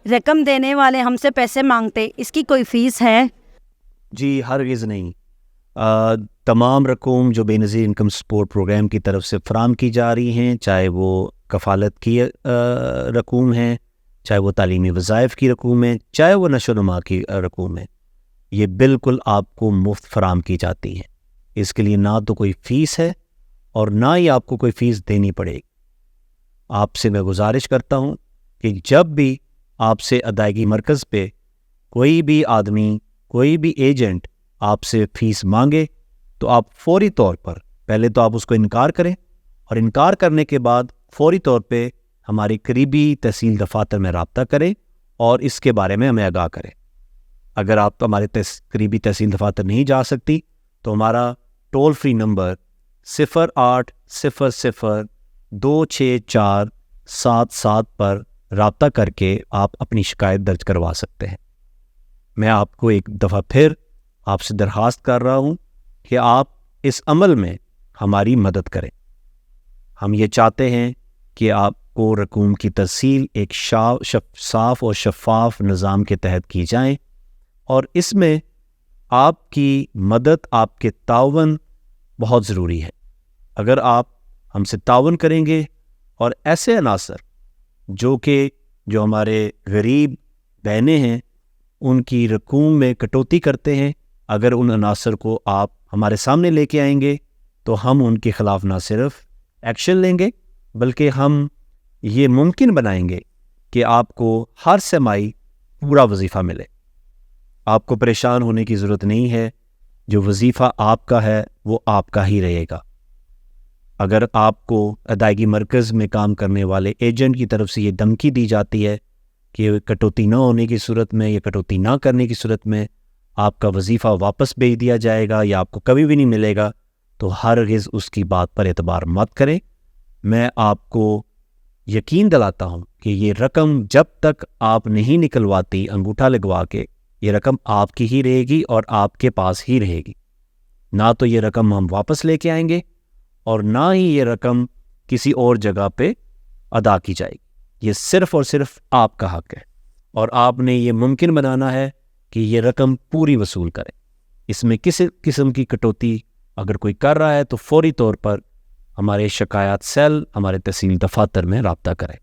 رقم دینے والے ہم سے پیسے مانگتے، اس کی کوئی فیس ہے؟ جی ہرگز نہیں. تمام رقوم جو بے نظیر انکم سپورٹ پروگرام کی طرف سے فراہم کی جا رہی ہیں، چاہے وہ کفالت کی رقوم ہیں، چاہے وہ تعلیمی وظائف کی رقوم ہیں، چاہے وہ نشو و نما کی رقوم ہیں، یہ بالکل آپ کو مفت فراہم کی جاتی ہیں. اس کے لیے نہ تو کوئی فیس ہے اور نہ ہی آپ کو کوئی فیس دینی پڑے گی. آپ سے میں گزارش کرتا ہوں کہ جب بھی آپ سے ادائیگی مرکز پہ کوئی بھی آدمی، کوئی بھی ایجنٹ آپ سے فیس مانگے تو آپ فوری طور پر پہلے تو آپ اس کو انکار کریں، اور انکار کرنے کے بعد فوری طور پہ ہماری قریبی تحصیل دفاتر میں رابطہ کریں اور اس کے بارے میں ہمیں آگاہ کریں. اگر آپ ہمارے قریبی تحصیل دفاتر نہیں جا سکتی تو ہمارا ٹول فری نمبر 0800-264-77 پر رابطہ کر کے آپ اپنی شکایت درج کروا سکتے ہیں. میں آپ کو ایک دفعہ پھر آپ سے درخواست کر رہا ہوں کہ آپ اس عمل میں ہماری مدد کریں. ہم یہ چاہتے ہیں کہ آپ کو رقوم کی ترسیل ایک صاف اور شفاف نظام کے تحت کی جائیں، اور اس میں آپ کی مدد، آپ کے تعاون بہت ضروری ہے. اگر آپ ہم سے تعاون کریں گے اور ایسے عناصر جو ہمارے غریب بہنیں ہیں ان کی رقوم میں کٹوتی کرتے ہیں، اگر ان عناصر کو آپ ہمارے سامنے لے کے آئیں گے تو ہم ان کے خلاف نہ صرف ایکشن لیں گے بلکہ ہم یہ ممکن بنائیں گے کہ آپ کو ہر سہ ماہی پورا وظیفہ ملے. آپ کو پریشان ہونے کی ضرورت نہیں ہے، جو وظیفہ آپ کا ہے وہ آپ کا ہی رہے گا. اگر آپ کو ادائیگی مرکز میں کام کرنے والے ایجنٹ کی طرف سے یہ دھمکی دی جاتی ہے کہ کٹوتی نہ ہونے کی صورت میں یا کٹوتی نہ کرنے کی صورت میں آپ کا وظیفہ واپس بھیج دیا جائے گا یا آپ کو کبھی بھی نہیں ملے گا، تو ہرگز اس کی بات پر اعتبار مت کریں. میں آپ کو یقین دلاتا ہوں کہ یہ رقم جب تک آپ نہیں نکلواتی انگوٹھا لگوا کے، یہ رقم آپ کی ہی رہے گی اور آپ کے پاس ہی رہے گی. نہ تو یہ رقم ہم واپس لے کے آئیں گے اور نہ ہی یہ رقم کسی اور جگہ پہ ادا کی جائے گی. یہ صرف اور صرف آپ کا حق ہے اور آپ نے یہ ممکن بنانا ہے کہ یہ رقم پوری وصول کرے. اس میں کسی قسم کی کٹوتی اگر کوئی کر رہا ہے تو فوری طور پر ہمارے شکایات سیل، ہمارے تحصیل دفاتر میں رابطہ کریں.